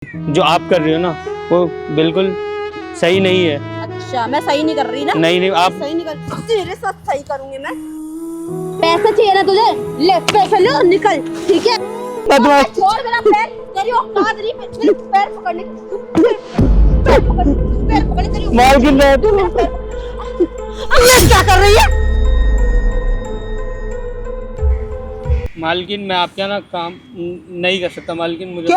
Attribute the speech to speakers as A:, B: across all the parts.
A: जो आप कर रही हो ना वो बिल्कुल सही नहीं है।
B: अच्छा, मैं सही नहीं कर रही ना?
A: नहीं आप
B: सही नहीं कर, तेरे साथ सही करूंगी मैं। पैसे चाहिए ना तुझे? ले पैसे ले और निकल, ठीक है? छोड़ मेरा पैर, तेरी औकात नहीं मेरे पैर पकड़ने की। पैर पकड़ने तेरी
A: मालकिन
B: ये क्या कर रही है?
A: मालकिन मैं आपके ना काम नहीं कर सकता मालकिन, मुझे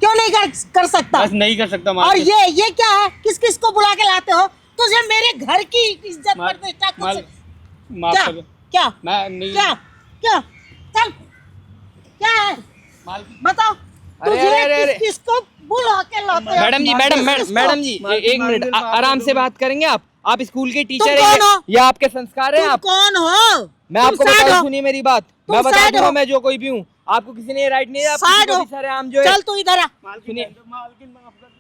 B: क्यों नहीं कर सकता?
A: बस नहीं कर सकता
B: और
A: मालकिन।
B: ये क्या है? किस किस को बुला के लाते हो? तुझे मेरे घर की इज्जत प्रतिष्ठा कुछ
A: माफ
B: क्या
A: कर दो।
B: क्या
A: मैं नहीं
B: क्या क्या चल क्या है
A: मालकिन।
B: बताओ? तुझे किस को बुला के लाते हो?
C: मैडम जी मैडम जी एक मिनट आराम से बात करेंगे। आप स्कूल के टीचर
B: तुम कौन
C: हैं
B: हो?
C: या आपके संस्कार हैं?
B: तुम
C: आप
B: कौन हो?
C: मैं आपको
B: तुम
C: बता
B: साइड
C: दूं,
B: हो।
C: सुनिए मेरी बात।
B: तुम
C: मैं बता
B: साइड
C: दूंगा
B: हो।
C: मैं जो कोई भी हूँ, आपको किसी ने राइट नहीं दिया। आप
B: साइड
C: किसी को
B: हो।
C: भी सरेआम जो है।
B: चल तू इधर आ,
C: सुनिए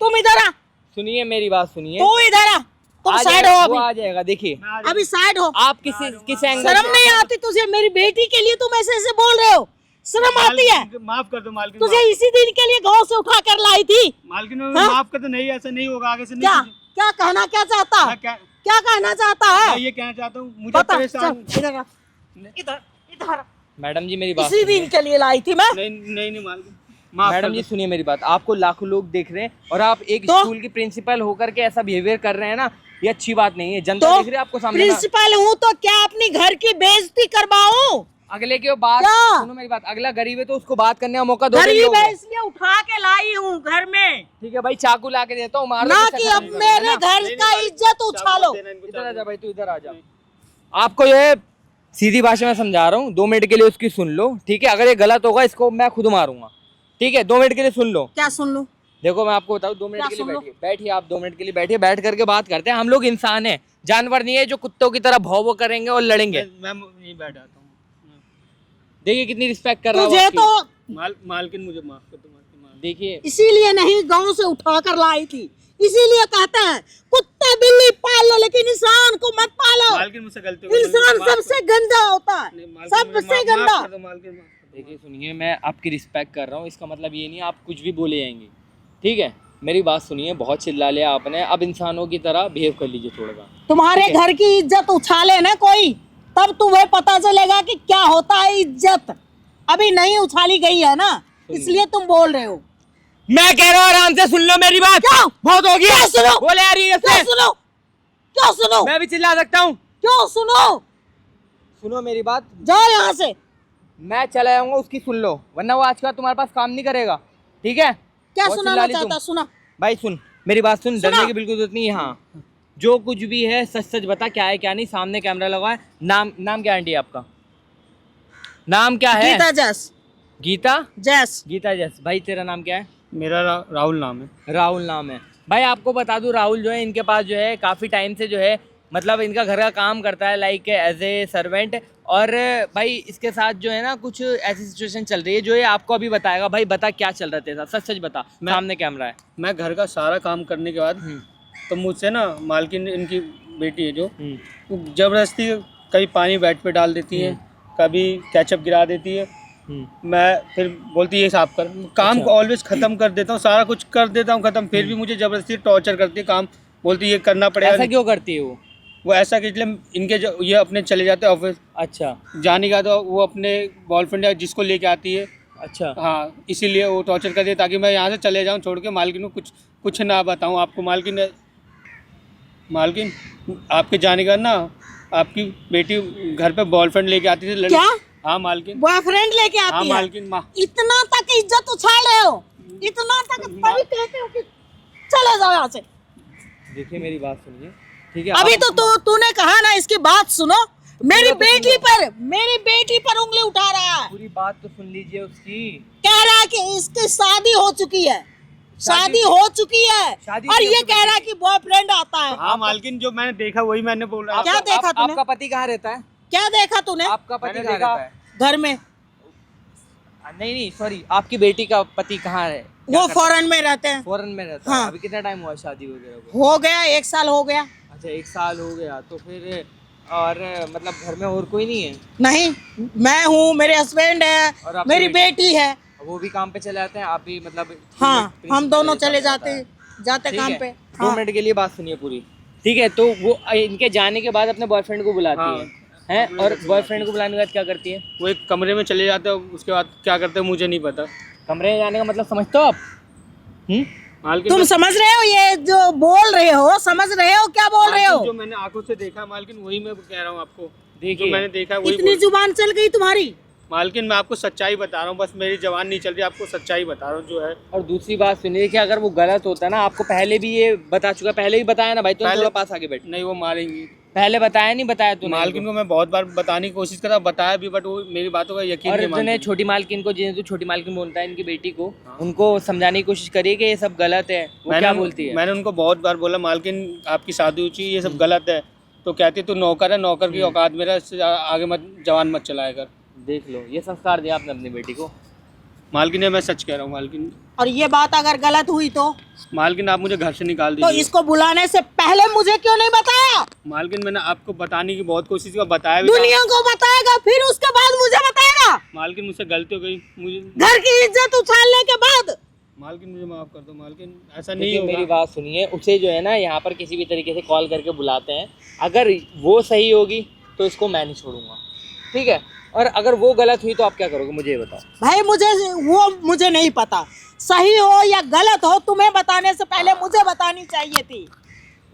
B: तुम इधर आ,
C: सुनिए मेरी बात सुनिए।
B: तू इधर आ, तुम
C: आ
B: साइड
C: जाएगा,
B: हो
C: वो
B: अभी,
C: आ जाएगा। देखिए
B: अभी साइड हो।
C: आप किस एंगल
B: शर्म नहीं आती तुझे? मेरी बेटी के लिए तुम ऐसे ऐसे बोल रहे हो? शर्म आती है?
A: माफ कर दो मालकिन।
B: तुझे इसी दिन के लिए गांव से उठा कर लाई थी।
A: मालकिन
B: हाँ?
A: माफ कर दो, नहीं ऐसा नहीं होगा आगे से। नहीं
B: क्या क्या कहना क्या चाहता है? क्या कहना चाहता
A: मैं
B: है?
A: ये कहना चाहता हूँ, मुझे
B: बता,
A: परेशान
B: चल, इधर आ, इधर इधर।
C: मैडम जी मेरी बात
B: इसी दिन के लिए लाई थी मैं।
A: नहीं मालकिन माफ
C: मैडम
A: कर
C: जी
A: दो।
C: सुनिए मेरी बात। आपको लाखों लोग देख रहे हैं और आप एक
B: तो?
C: स्कूल की प्रिंसिपल होकर के ऐसा बिहेवियर कर रहे हैं ना, ये अच्छी बात नहीं है। जनता
B: तो
C: देख रही है आपको सामने ना।
B: प्रिंसिपल हूँ तो क्या अपनी घर की बेइज्जती करवाऊं?
C: अगले की बात
B: क्या?
C: सुनो मेरी बात। अगला गरीब है तो उसको बात करने का मौका दो।
B: गरीब है इसलिए उठा के लाई हूँ घर में,
C: ठीक है भाई, चाकू ला के देता हूँ, मार दो,
B: ना
C: किसका
B: कि
C: खत्म
B: अब
C: करो, है
B: मेरे
C: ना?
B: घर का इज्जत उछालो।
C: इधर आ जा भाई, तू इधर आ जा। आपको ये सीधी भाषा में समझा रहा हूँ, 2 मिनट के लिए उसकी सुन लो, ठीक है? अगर ये गलत होगा इसको मैं खुद मारूंगा, ठीक है? 2 मिनट के लिए सुन लो।
B: क्या सुन लूं?
C: देखो मैं आपको बताऊँ, 2 मिनट
B: क्या
C: के लिए
B: सुन लो?
C: बैठिए आप 2 मिनट के लिए बैठिए, बैठ करके बात करते हैं। हम लोग इंसान हैं, जानवर नहीं है जो कुत्तों की तरह भौं करेंगे और लड़ेंगे।
A: मैं नहीं बैठा था।
C: देखिए कितनी रिस्पेक्ट कर रहा हूँ
B: तुझे
C: आपकी।
B: तो
A: मालकिन मुझे माफ कर दो मालकिन।
C: देखिए
B: इसीलिए नहीं गांव से उठा कर लाई थी, इसीलिए कहते हैं कुत्ता बिल्ली पाल लो लेकिन इंसान को मत पालो।
A: मालकिन मुझसे गलती हो गई,
B: इंसान
A: मुझे माफ
B: सबसे गंदा होता है,
A: नहीं, मालकिन मुझे
B: सबसे
A: माफ
B: गंदा।
A: कर दो, मालकिन माफ कर दो।
C: देखिए सुनिए, मैं आपकी रिस्पेक्ट कर रहा हूँ, इसका मतलब ये नहीं आप कुछ भी बोले जाएंगे, ठीक है? मेरी बात सुनिए, बहुत चिल्ला लिया आपने, अब इंसानों की तरह बिहेव कर लीजिए थोड़ा सा।
B: तुम्हारे घर की इज्जत उछाले ना कोई, तब तुम्हें पता चलेगा कि क्या होता है इज्जत। अभी नहीं उछाली गई है ना, इसलिए तुम बोल रहे हो।
C: मैं कह रहा हूँ आराम से सुन लो मेरी बात।
B: क्या?
C: बहुत हो गया।
B: क्या सुनो?
C: बोले यार ये
B: क्या सुनो? क्या सुनो?
C: मैं भी चिल्ला सकता हूँ।
B: क्यों सुनो?
C: सुनो मेरी बात,
B: जाओ यहाँ से।
C: मैं चला जाऊंगा, उसकी सुन लो, वरना वो आज का तुम्हारे पास काम नहीं करेगा, ठीक है?
B: क्या
C: बहुत
B: सुनाना
C: चिल्ला ली
B: चाहता?
C: तुम।
B: सुना।
C: भाई सुन मेरी बात, सुन,
B: सुना।
C: डरने की बिल्कुल जरूरत नहीं है। हाँ, जो कुछ भी है सच सच बता, क्या है क्या नहीं। सामने कैमरा लगा है। नाम क्या आंटी आपका? नाम क्या है?
B: गीता जैस।
C: गीता जैस। भाई तेरा नाम क्या है?
A: मेरा राहुल नाम है।
C: राहुल नाम है। भाई आपको बता दूं, राहुल जो है इनके पास जो है काफ़ी टाइम से जो है, मतलब इनका घर का काम करता है लाइक एज ए सर्वेंट। और भाई इसके साथ जो है ना कुछ ऐसी सिचुएशन चल रही है जो ये आपको अभी बताएगा। भाई बता क्या चल रहा है तेरे साथ, सच सच बता। सामने कैमरा है।
A: मैं घर का सारा काम करने के बाद तो मुझसे ना मालकिन, इनकी बेटी है जो, वो जबरदस्ती कभी पानी बेड पे डाल देती है, कभी केचप गिरा देती है। मैं फिर बोलती है साफ कर, काम को ऑलवेज खत्म कर देता हूँ, सारा कुछ कर देता हूँ खत्म, फिर भी मुझे जबरदस्ती टॉर्चर करती है। काम बोलती है करना पड़ेगा।
C: ऐसा क्यों करती है
A: वो ऐसा कि इसलिए इनके ये अपने चले जाते हैं ऑफिस,
C: अच्छा
A: जाने का तो वो अपने बॉयफ्रेंड या जिसको लेके आती है।
C: अच्छा।
A: हाँ, इसीलिए वो टॉर्चर करती है ताकि मैं यहाँ से चले जाऊँ छोड़ के, मालकिन को कुछ ना बताऊँ आपको। मालकिन आपके जाने का ना, आपकी बेटी घर पे बॉयफ्रेंड लेके आती थी।
B: क्या?
A: हाँ मालकिन,
B: बॉयफ्रेंड लेके
A: हाँ
B: आती है?
A: मालकिन।
B: इतना तक इज्जत उछाल रहे हो, इतना तक, तभी कहते हो कि चले जाओ यहाँ से।
C: देखिए मेरी बात सुनिए, ठीक है?
B: अभी तो तूने कहा ना, इसकी बात सुनो। मेरी बेटी पर उंगली उठा रहा है।
C: पूरी बात तो सुन लीजिए उसकी।
B: कह रहा है कि इसकी शादी हो चुकी है, शादी हो चुकी है, और ये कह रहा है कि बॉयफ्रेंड आता है।
A: हाँ मालकिन, जो मैंने देखा वही मैंने बोला।
B: क्या देखा तूने?
C: आपका पति कहाँ रहता है?
B: क्या देखा तूने?
C: आपका पति
A: मैंने
C: कहाँ
A: देखा।
C: रहता है?
B: घर में।
C: नहीं सॉरी, आपकी बेटी का पति कहाँ है?
B: वो फॉरेन में रहते हैं।
C: फॉरेन में रहता है।
B: हाँ।
C: अभी कितना टाइम हुआ शादी वगैरह को?
B: हो गया 1 साल हो गया।
C: अच्छा 1 साल हो गया, तो फिर और मतलब घर में और कोई नहीं है?
B: नहीं, मैं हूँ, मेरे हस्बैंड है,
C: और आपकी
B: मेरी
C: बेटी?
B: बेटी है,
C: वो भी काम पे चले जाते हैं, आप भी मतलब?
D: हाँ, हम दोनों चले जाते काम पे।
C: 2 मिनट के लिए बात सुनिए पूरी, ठीक है? तो वो इनके जाने के बाद अपने बॉयफ्रेंड को बुलाती है और बॉयफ्रेंड को बुलाने के बाद क्या करती है?
A: वो एक कमरे में चले जाते हैं, उसके बाद क्या करते हैं मुझे नहीं पता।
C: कमरे में जाने का मतलब समझते हो आप?
A: मालकिन
D: तुम समझ रहे हो ये जो बोल रहे हो? समझ रहे हो क्या बोल रहे हो?
A: जो मैंने आंखों से देखा मालकिन, वही मैं कह रहा हूँ आपको।
C: देखिए,
A: जो मैंने देखा वही
D: इतनी जुबान चल गई तुम्हारी?
A: मालकिन मैं आपको सच्चाई बता रहा हूँ, बस मेरी जवान नहीं चल रही, आपको सच्चाई बता रहा हूँ जो है।
C: और दूसरी बात सुनिए कि अगर वो गलत होता ना, आपको पहले भी ये बता चुका, पहले ही बताया ना भाई, तुम थोड़ा पास आगे बैठ।
A: नहीं वो मारेंगी।
C: पहले बताया नहीं बताया तूने?
A: मालकिन को मैं बहुत बार बताने की कोशिश करा, बताया भी, बट वो मेरी बातों का यकीन
C: और
A: नहीं
C: तूने
A: मानती।
C: छोटी मालकिन को, जिन्हें तू छोटी मालकिन बोलता है, इनकी बेटी को, उनको समझाने की कोशिश करिए कि ये सब गलत है। वो क्या बोलती है?
A: मैंने उनको बहुत बार बोला मालकिन आपकी शादी हो चुकी, ये सब गलत है। तो कहती तू नौकर है, नौकर की औकात मेरा, इससे आगे मत जवान मत चलाया कर।
C: देख लो, ये संस्कार दिया आपने अपनी बेटी को।
A: मालकिन मैं सच कह रहा हूँ मालकिन।
D: और ये बात अगर गलत हुई तो
A: मालकिन आप मुझे घर से निकाल
D: तो
A: दीजिए।
D: इसको बुलाने से पहले मुझे क्यों नहीं बताया?
A: मालकिन मैंने आपको बताने की बहुत कोशिश की, बताया भी था।
D: दुनिया को बताएगा, फिर उसके बाद मुझे बताएगा?
A: मालकिन मुझसे गलती हो गई, मुझे
D: घर की इज्जत उछालने के बाद।
A: मालकिन मुझे माफ कर दो मालकिन, ऐसा नहीं
C: देखिए
A: होगा।
C: मेरी बात सुनिए, उसे जो है ना यहाँ पर किसी भी तरीके से कॉल करके बुलाते हैं। अगर वो सही होगी तो इसको मैं नहीं छोड़ूंगा, ठीक है? और अगर वो गलत हुई तो आप क्या करोगे, मुझे ये बताओ।
D: भाई मुझे नहीं पता, सही हो या गलत हो, तुम्हें बताने से पहले मुझे बतानी चाहिए थी।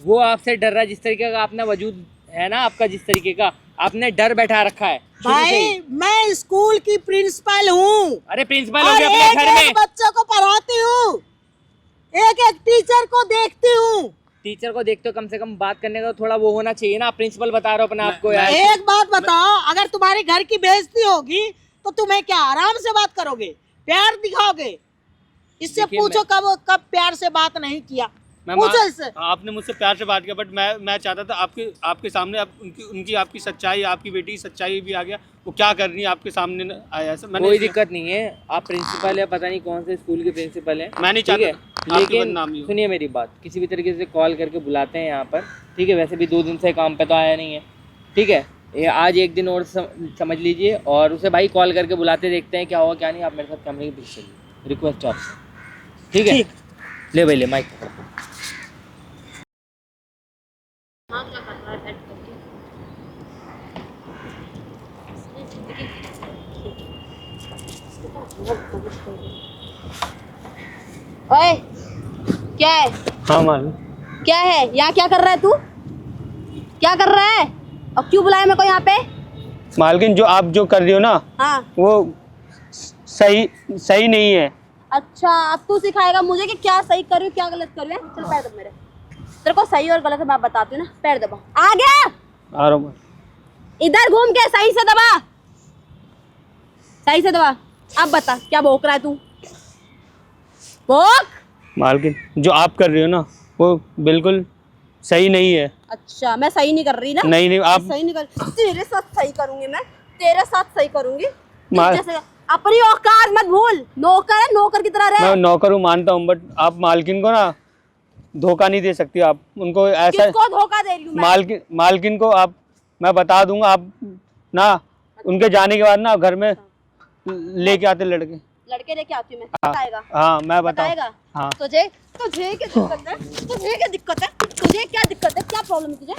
C: वो आपसे डर रहा है, जिस तरीके का अपना वजूद है ना आपका, जिस तरीके का आपने डर बैठा रखा है शुरू से ही।
D: भाई मैं स्कूल की प्रिंसिपल हूँ।
C: अरे प्रिंसिपल हो
D: और
C: गया अपने घर में,
D: एक बच्चों को पढ़ाती हूँ, एक टीचर को देखती हूँ।
C: टीचर को देखते हो, कम से कम बात करने का थोड़ा वो होना चाहिए ना। प्रिंसिपल बता रहे हो अपने आप को यार।
D: एक बात बताओ, अगर तुम्हारे घर की बेइज्जती होगी तो तुम्हें क्या आराम से बात करोगे, प्यार दिखाओगे? इससे
C: देखिए,
D: पूछो कब प्यार से बात नहीं किया,
A: मैं
D: पूछो इससे।
A: आपने मुझसे प्यार से बात किया, बट मैं चाहता था आपके सामने उनकी आपकी सच्चाई, आपकी बेटी की सच्चाई भी आ गया। वो क्या कर रही है आपके सामने आया, ऐसा मैंने
C: कोई दिक्कत नहीं है, आप प्रिंसिपल है, पता नहीं कौन से स्कूल के प्रिंसिपल है,
A: मैं नहीं
C: ठीक है?
A: चाहता आपकी
C: लेकिन
A: बदनामी हो।
C: सुनिए मेरी बात, किसी भी तरीके से कॉल करके बुलाते हैं यहाँ पर, ठीक है? वैसे भी 2 दिन से काम पे तो आया नहीं है, ठीक है? ये आज 1 दिन और समझ लीजिए, और उसे भाई कॉल करके बुलाते, देखते हैं क्या हुआ क्या नहीं। आप मेरे साथ कैमरे के पीछे चलिए, रिक्वेस्ट आपसे, ठीक है? ले भाई ले माइक।
B: ओए, क्या है?
A: हाँ मालूम।
B: क्या है यहाँ? क्या कर रहा है तू? क्या कर रहा है? और क्यों बुलाया मेरे को यहाँ पे?
A: मालकिन जो आप जो कर रही हो ना,
B: हाँ,
A: वो सही नहीं है।
B: अच्छा, अब तू सिखाएगा मुझे कि क्या सही करूँ क्या गलत करूँ? चल पैर दबा मेरे। तेरे को सही और गलत मैं बताती हूँ ना, पैर दबा। आ गया?
A: आ रहा हूँ।
B: इधर घूम के सही से दबा, सही से दबा। अब बता क्या भौंक रहा है तू? भौंक।
A: मालकिन जो आप कर रही हो ना, वो बिल्कुल सही नहीं है।
B: अच्छा, मैं सही नहीं कर रही ना?
A: नहीं आप
B: सही नहीं कर, तेरे साथ सही करूंगी मैं, तेरे साथ सही करूंगी।
A: माल-
B: जैसे अपनी औकात मत भूल, नौकर है, नौकर की तरह रहे।
A: मैं नौकर हूँ मानता हूँ, बट आप मालकिन को ना धोखा नहीं दे सकती। आप उनको ऐसा
B: किसको धोखा दे रही हूँ मैं?
A: मालकिन को आप, मैं बता दूंगा आप ना, उनके जाने के बाद ना घर में लेके आते लड़के
B: लेके आती हूँ मैं, बताएगा?
A: हाँ मैं
B: बताएगा?
A: हाँ
B: तुझे तुझे क्या दिक्कत है? तुझे क्या दिक्कत है? तुझे क्या दिक्कत है? क्या प्रॉब्लम है तुझे?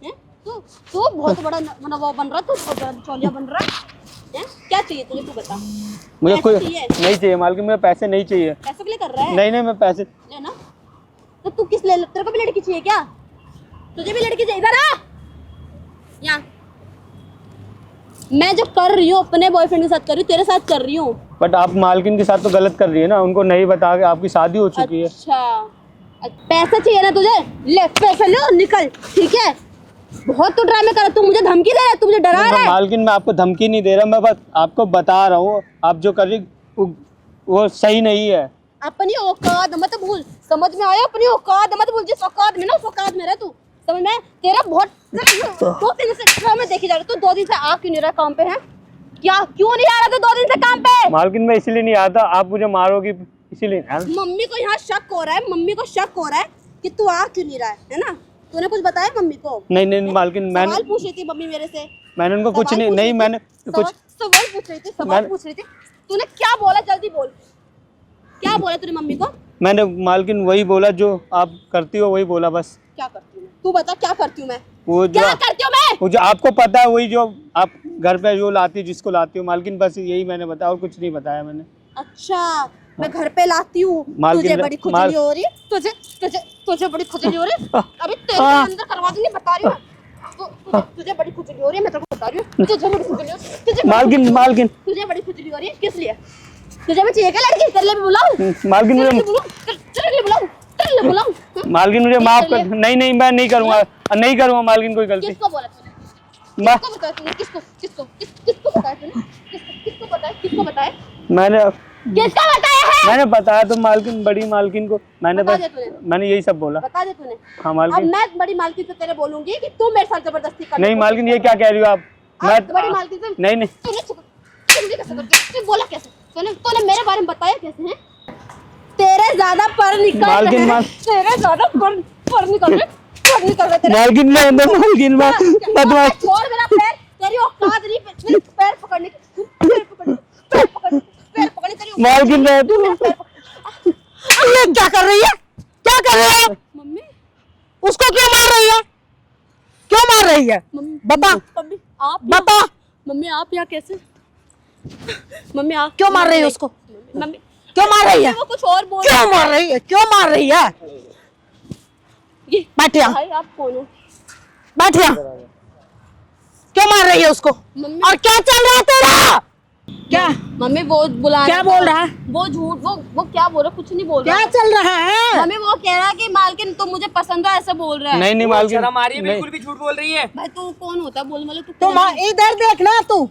B: हैं? तू बहुत बड़ा वो बन रहा है, तू बहुत बड़ा चौलिया बन रहा है। क्या चाहिए तुझे, तू बता।
A: मुझे
B: पैसे
A: कोई
B: चाहिए?
A: नहीं चाहिए मालकिन, मुझे पैसे नहीं चाहिए।
B: पैसे के लिए कर रहा है?
A: नहीं मैं पैसे
B: लेना तो तू किस ले, तेरे को भी लड़की चाहिए क्या? तुझे भी लड़की चाहिए? इधर आ, यहाँ। मैं जो कर रही हूँ अपने बॉयफ्रेंड के साथ कर रही हूँ, तेरे साथ कर रही हूँ।
A: बट आप मालकिन के साथ तो गलत कर रही है ना, उनको नहीं बता के आपकी शादी हो चुकी है।
B: अच्छा, पैसा चाहिए ना तुझे? ले पैसे लो, निकल, ठीक है? बहुत तो ड्रामे कर रहा, तू मुझे धमकी दे रहा है, तू मुझे डरा रहा है।
A: मालकिन मैं आपको धमकी नहीं दे रहा, मैं बस आपको बता रहा हूँ आप जो कर रही वो सही नहीं है।
B: अपनी औकात मत भूल, समझ में आया? अपनी औकात मत भूल, जिस औकात में ना उस औकात में रह तू, समझ में? तेरा बहुत 2 दिन से मैं देखी जा रही, तू 2 दिन से आ क्यों नहीं रहा काम पे? है क्या, क्यों नहीं आ रहा तू 2 दिन से काम पे?
A: मालकिन मैं इसलिए नहीं आता, आप मुझे मारोगी इसीलिए।
B: मम्मी को यहाँ शक हो रहा है, मम्मी को शक हो रहा है कि तू आ क्यों नहीं रहा है ना? तूने कुछ बताया मम्मी को?
A: नहीं मालकिन,
B: सवाल पूछ रही थी मम्मी मेरे से,
A: मैंने उनको कुछ
B: सवाल
A: नहीं
B: पूछ
A: नहीं
B: रही थी।
A: मैंने कुछ
B: सवाल पूछ रही थी तूने क्या बोला, जल्दी बोल, क्या बोला तूने मम्मी को?
A: मैंने मालकिन वही बोला जो आप करती हो, वही बोला बस।
B: क्या करती हूँ मैं? तू बता क्या करती हूँ मैं?
A: वो जो
B: क्या करती हूँ मैं?
A: वो जो आपको पता है वही जो आप घर पे जो लाती हो, जिसको लाती हो मालकिन, बस यही मैंने बताया और कुछ नहीं बताया मैंने।
B: अच्छा मैं घर पे लाती हूँ, तुझे बड़ी खुजली हो रही है, तुझे बड़ी खुजली हो रही है, अभी तेरे अंदर करवा दूंगी, बता रही हूँ। तुझे बड़ी खुजली हो रही है, मैं तेरे को बता रही हूँ, तुझे बड़ी खुजली हो रही है,
A: मालकिन
B: तुझे बड़ी खुजली हो रही है, किस लिए? तुझे मैं चाहिए क्या लड़की? तेरे लिए बुलाऊं?
A: मालकिन मुझे मालकिन मुझे माफ कर। नहीं मैं नहीं करूँगा मालकिन कोई गलती।
B: किसको बोला तूने? किसको बताया तूने? किसको बताया तूने? किसको बताया?
A: मैंने
B: किसको बताया है?
A: मैंने बताया तो मालकिन, बड़ी मालकिन को मैंने
B: बता दे तूने।
A: मैंने यही सब बोला।
B: बता दे तूने।
A: हाँ
B: अब
A: मालकिन।
B: मैं बड़ी मालकिन से तेरे बोलूंगी कि तू मेरे साथ जबरदस्ती कर।
A: नहीं मालकिन, ये क्या कह रही हो आप? मैं
B: बड़ी मालकिन से
A: नहीं
B: तूने बोला कैसे? तूने मेरे बारे में बताया कैसे है? तेरे ज्यादा पर निकल रहे हैं, तेरे ज्यादा पर निकल रहे तेरे।
A: मालकिन बदमाश।
B: छोड़ मेरा पैर, तेरी औकात नहीं मेरे पैर पकड़ने की, पैर पकड़ने तेरी
A: मालकिन
D: ये क्या कर रही है? क्या कर रही है?
B: मम्मी
D: उसको क्यों मार रही है? क्यों मार रही है? बता
B: मम्मी आप यहाँ कैसे? मम्मी आप
D: क्यों मार रही है उसको?
B: मम्मी
D: क्यों मार रही है?
B: वो कुछ और बोल
D: क्यों मार रही है? क्यों मार रही है?
B: ये
D: बैठिया
B: भाई आप कौन हो?
D: बैठिया, क्यों मार रही है उसको?
B: मम्मी
D: और क्या चल रहा है तेरा? क्या
B: मम्मी वो बुला
D: क्या बोल रहा है?
B: वो झूठ, वो क्या बोल रहा है? कुछ नहीं बोल रहा।
D: क्या चल रहा है?
B: मम्मी वो कह रहा है कि मालकिन तुम मुझे पसंद हो, ऐसा बोल रहा है।
A: नहीं मालकिन,
C: शर्म आ रही है? बिल्कुल भी झूठ बोल रही है।
B: भाई तू कौन होता है बोलने वाला? तू
D: तुम
B: कौन है?
D: इधर देखना, तू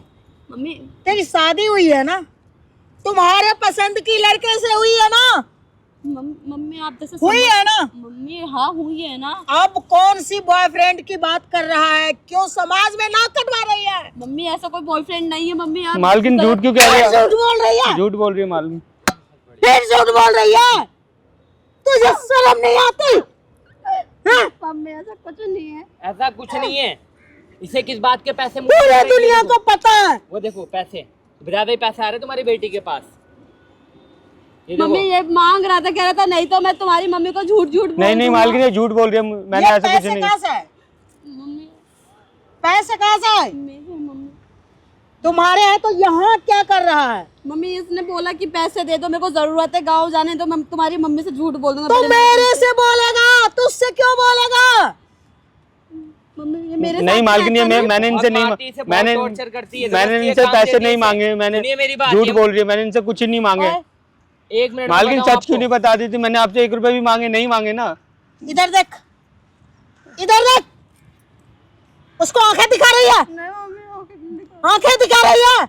B: मम्मी
D: तेरी शादी हुई है ना, तुम्हारे पसंद की लड़के से हुई है ना?
B: मम्मी आप जैसे
D: हुई है ना?
B: मम्मी हाँ हुई है ना।
D: अब कौन सी बॉयफ्रेंड की बात कर रहा है? क्यों समाज में नाक कटवा रही है?
B: मम्मी ऐसा कोई बॉयफ्रेंड नहीं है मम्मी। आप
A: मालकिन झूठ क्यों कह रही है?
D: झूठ बोल रही है,
A: झूठ बोल रही है मालकिन।
D: फिर झूठ बोल रही है। तुझे शर्म नहीं आती? हाँ?
B: मम्मी ऐसा कुछ नहीं है।
C: ऐसा कुछ नहीं है। इसे किस बात के पैसे
D: पूरे दुनिया को पता है।
C: वो देखो पैसे, ज्यादा ही पैसे आ रहे तुम्हारी बेटी के पास।
B: मम्मी ये मांग रहा था, कह रहा था नहीं तो मैं तुम्हारी मम्मी को झूठ बोल
A: नहीं मालकिन, ये झूठ बोल रही है। मैंने ऐसा कुछ नहीं।
D: कहाँ से है?
B: मम्मी
D: पैसे कहाँ से है?
B: मम्मी
D: तुम्हारे हैं तो यहाँ क्या कर रहा है?
B: मम्मी इसने बोला कि पैसे दे दो, मेरे को जरूरत है गाँव जाने, तो मैं तुम्हारी मम्मी से झूठ बोल दूंगा।
D: तो मेरे से बोलेगा, तुझसे क्यों बोलेगा?
B: मम्मी ये मेरे
A: नहीं मालकिन, ये मैंने इनसे नहीं, मैंने इनसे पैसे नहीं मांगे। मैंने झूठ बोल रही है, मैंने इनसे कुछ नहीं मांगे।
C: एक मिनट
A: मालकिन सच क्यों नहीं बता दी थी? मैंने आपसे 1 रुपए भी मांगे नहीं मांगे ना।
D: इधर देख, इधर देख, उसको आंखें दिखा रही है, आंखें दिखा रही है।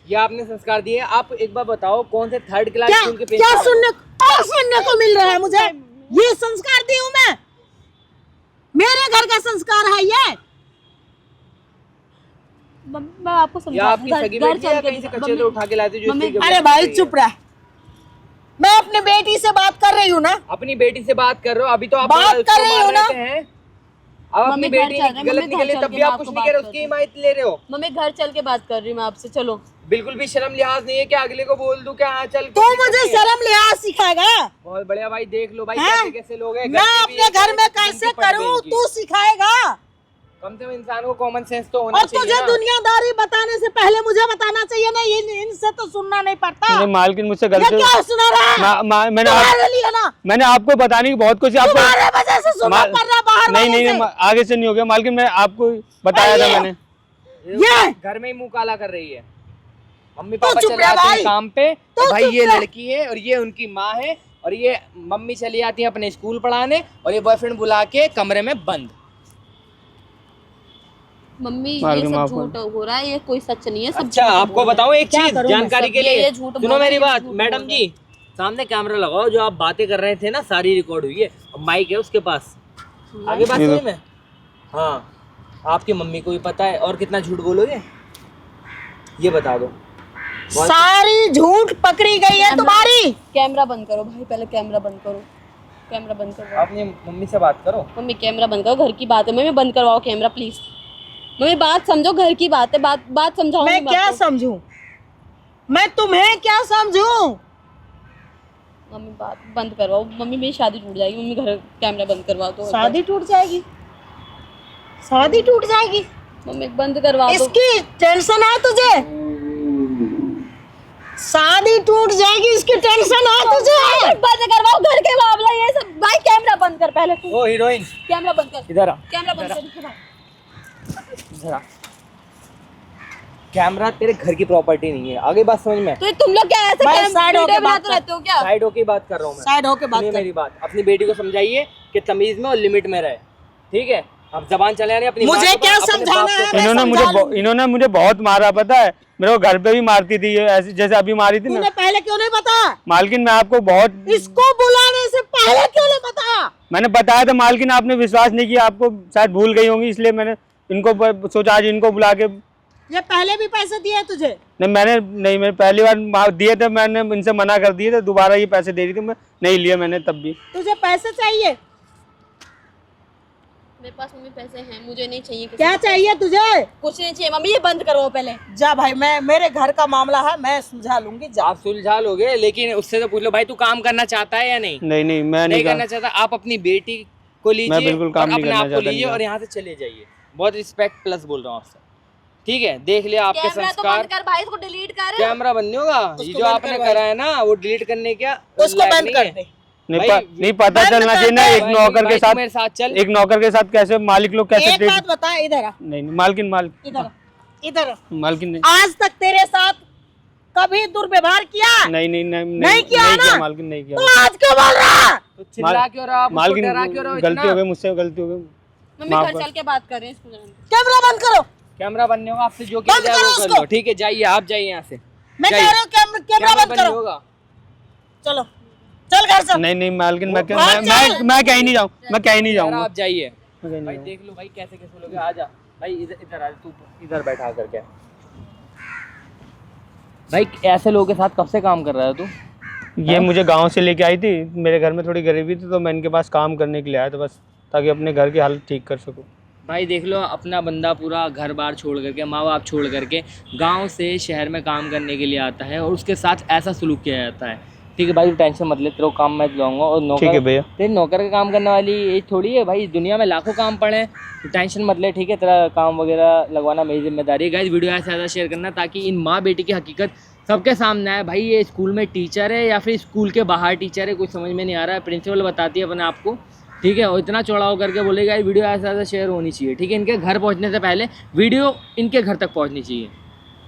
C: ये आपने संस्कार दिए। आप एक बार बताओ कौन से थर्ड क्लास
D: क्या
C: स्कूल के
D: क्या सुनने को मिल रहा है मुझे? ये संस्कार दी हूँ मैं, मेरे घर का संस्कार है ये।
B: मैं आपको
C: या
B: समझा
C: आपकी सगी बेटी है, कहीं से कच्चे तो उठा के लाते जो इसके
D: अरे भाई चुप रह, मैं अपनी बेटी से बात कर रही हूँ ना।
C: अपनी बेटी से बात कर रहे हो? अभी तो आप
D: बात कर रही हूँ ना।
C: अब अपनी बेटी गलत निकले तब भी आप कुछ नहीं कह रहे, उसकी हिमायत ले रहे हो।
B: मम्मी घर चल के बात कर रही हूँ मैं आपसे, चलो।
C: बिल्कुल भी शर्म लिहाज नहीं है कि अगले को बोल दूं क्या? हाँ चल,
D: तू मुझे शर्म लिहाज सिखाएगा?
C: बहुत बढ़िया भाई, देख लो भाई
D: कैसे
C: कैसे लोग हैं।
D: मैं अपने घर में कैसे करूँ तू सिखाएगा?
C: कम से कम इंसान को कॉमन सेंस तो होना
D: और
C: चाहिए।
D: तुझे दुनियादारी बताने से पहले मुझे बताना चाहिए ना, ये इनसे तो सुनना नहीं पड़ता।
A: नहीं मालकिन, मुझसे
D: ये
A: गलती।
D: क्या सुना रहा है?
A: मैंने आपको बताने की बहुत कुछ आपको
D: तुम्हारे वजह से सुनना पड़ रहा बाहर वाले
A: नहीं
D: से।
A: आगे से नहीं हो गया मालकिन, मैं आपको बताया था मैंने।
D: ये
C: घर में ही मुंह काला कर रही है। मम्मी
D: तो
C: पापा
D: चुप
C: चले
D: रह
C: आते
D: भाई।
C: हैं काम पे,
D: तो
C: भाई
D: चुप
C: ये
D: रह।
C: लड़की है और ये उनकी माँ है, और ये मम्मी चली आती है अपने स्कूल पढ़ाने, और ये बॉयफ्रेंड बुला के कमरे में बंद।
B: मम्मी ये सब झूठ हो रहा है, ये कोई सच नहीं है, सब
C: अच्छा आपको बताऊं एक चीज जानकारी के लिए,
B: ये झूठ
C: सुनो मेरी बात मैडम जी, सामने कैमरा लगाओ, जो आप बातें कर रहे थे ना सारी रिकॉर्ड हुई है, और माइक है उसके पास। आगे बात सही में? हाँ, आपकी मम्मी को भी पता है। और कितना झूठ बोलोगे ये बता दो।
D: सारी झूठ पकड़ी गई है तुम्हारी।
B: कैमरा बंद करो भाई, पहले कैमरा बंद करो, कैमरा बंद करो।
C: अपनी मम्मी से बात करो।
B: मम्मी कैमरा बंद करो, घर की बात है। मम्मी बंद करवाओ कैमरा प्लीज। मम्मी बात समझो, घर की बात है, बात समझाओ।
D: मैं क्या समझूं? मैं तुम्हें क्या समझूं?
B: मम्मी बात बंद करवाओ। मम्मी मेरी शादी टूट जाएगी। मम्मी घर कैमरा बंद करवा दो।
D: शादी टूट जाएगी? शादी टूट जाएगी?
B: मम्मी बंद करवा दो।
D: इसकी टेंशन है तुझे? शादी टूट जाएगी इसकी टेंशन है तुझे?
B: बंद करवाओ घर के मामला ये सब। भाई कैमरा बंद कर पहले तू।
C: ओ हीरोइन
B: कैमरा बंद कर।
C: इधर आ,
B: कैमरा बंद कर।
C: इधर आ। कैमरा तेरे घर की प्रॉपर्टी नहीं है, आगे बात समझ में?
B: तो तुम लोग क्या ऐसे
D: भाई साइड होके
B: वीडियो
D: बात
B: बनाते रहते हो क्या?
C: साइड होके बात कर रहा हूँ मैं।
D: साइड होके बात
C: सुनिए
D: कर।
C: मेरी बात, अपनी बेटी को समझाइए कि तमीज में और लिमिट में रहे, ठीक है? अब जबान चलाने अपनी
D: मुझे
C: बात को
D: क्या
C: अपने
D: समझाना
C: बाप को-
D: है? मैं
A: इन्होंने मुझे बहुत मारा, पता है? मेरे को घर पे भी मारती थी ये, ऐसी जैसे अभी मारी थी ना।
D: तूने पहले क्यों नहीं बताया?
A: मालकिन मैं आपको बहुत,
D: इसको बुलाने से पहले क्यों नहीं बताया?
A: मैंने बताया था मालकिन, आपने विश्वास नहीं किया, आपको शायद भूल गई होंगी, इसलिए मैंने इनको सोचा आज इनको बुला के।
D: ये पहले भी पैसे दिए तुझे?
A: मैंने पहली बार दिए थे, मैंने इनसे मना कर दिए थे, दोबारा ये पैसे दे रही थी, मैं नहीं लिए मैंने तब भी।
D: तुझे पैसे चाहिए?
B: मेरे पास मम्मी पैसे हैं, मुझे नहीं चाहिए।
D: क्या चाहिए तुझे?
B: कुछ नहीं चाहिए मम्मी, ये बंद करवाओ पहले।
D: जा भाई, मेरे घर का मामला है, मैं सुलझा लूंगी। जा।
C: आप सुलझा लोगे, लेकिन उससे तो पूछ लो भाई तू काम करना चाहता है या नहीं?
A: नहीं मैं
C: नहीं करना चाहता। आप अपनी बेटी को लीजिए,
A: मैं बिल्कुल काम
C: और
A: नहीं
C: अपने
A: करना
C: आप को
A: चाहता,
C: लीजिए
A: नहीं।
C: और यहाँ से चले जाइए। बहुत रिस्पेक्ट प्लस बोल रहा हूँ आपसे, ठीक है? देख लिया आपके
B: कैमरा तो
C: संस्कार।
B: बंद कर भाई, इसको डिलीट कर।
C: कैमरा बंद नहीं होगा, ये जो
D: बंद
C: आपने
D: कर
C: करा है ना वो डिलीट करने क्या
D: उसको
C: लायक
D: बंद
C: नहीं
D: कर
C: है।
D: दे।
A: नहीं पता
D: बंद
A: चलना
D: कर
A: चाहिए ना,
D: दे।
A: एक नौकर
C: भाई,
A: के
C: तू
A: साथ,
C: मेरे साथ चल।
A: एक नौकर के साथ कैसे मालिक लोग कैसे
D: एक बात बता, इधर आ।
A: नहीं मालकिन
D: इधर आ।
A: मालकिन नहीं
D: आज तक तेरे साथ कभी दुर्व्यवहार किया?
A: नहीं
D: किया ना?
A: मालकिन नहीं किया।
D: तो आज क्यों बोल रहा?
C: तो चिल्ला क्यों रहा? आप उसको
A: मालकिन
C: डरा क्यों रहा हो
A: गलती
C: इतना?
A: हो गई मुझसे, गलती हो गई।
B: मम्मी
A: माफ
B: घर
A: कर।
B: चल के बात करें इसको।
D: कैमरा बंद करो।
C: कैमरा बंद नहीं होगा, आपसे जो किया
D: बंद
C: जाए
D: करो
C: वो कर
D: उसको।
C: लो, ठीक है? जाइए, आप जाइए यहाँ से।
D: मैं कह रहा हूँ कैमरा बंद
C: नहीं
D: करो।
C: होगा।
D: चलो चल घर से।
A: नहीं मालकिन मैं
D: बाहर चल।
A: मैं कहीं नहीं जाऊँ, मैं कहीं नहीं
C: यार,
A: जाऊँगा।
C: आप जाइए
A: मैं कहीं
C: भाई,
A: नहीं जाऊँगा।
C: देख लो भाई कैसे कैसे लोग आ जा भाई, इधर आ, तू इधर बैठा करके। भाई ऐसे लोगों के साथ कब से काम कर रहा है तू?
A: ये मुझे गांव से लेके आई थी, मेरे घर में थोड़ी गरीबी थी, तो मैं इनके पास काम करने के लिए आया था बस, ताकि अपने घर की हालत ठीक कर सकूं।
C: भाई देख लो, अपना बंदा पूरा घर बार छोड़ करके, माँ बाप छोड़ करके गांव से शहर में काम करने के लिए आता है और उसके साथ ऐसा सलूक किया जाता है। ठीक है भाई, तू टेंशन मत ले, तेरे को काम मैं दिलाऊंगा। और नौकर,
A: ठीक है भैया।
C: तेरे नौकर का काम करने वाली एज थोड़ी है भाई, दुनिया में लाखों काम पड़े हैं, तो टेंशन मत ले, ठीक है? तेरा काम वगैरह लगवाना मेरी जिम्मेदारी है। गाइस वीडियो ऐसे ज़्यादा शेयर करना ताकि इन माँ बेटी की हकीकत सबके सामने आए। भाई ये स्कूल में टीचर है या फिर स्कूल के बाहर टीचर है, कुछ समझ में नहीं आ रहा है। प्रिंसिपल बताती है अपने आप को, ठीक है? और इतना चौड़ा होकर के बोलेगा ये वीडियो ऐसा ज़्यादा शेयर होनी चाहिए, ठीक है? इनके घर पहुंचने से पहले वीडियो इनके घर तक पहुंचनी चाहिए।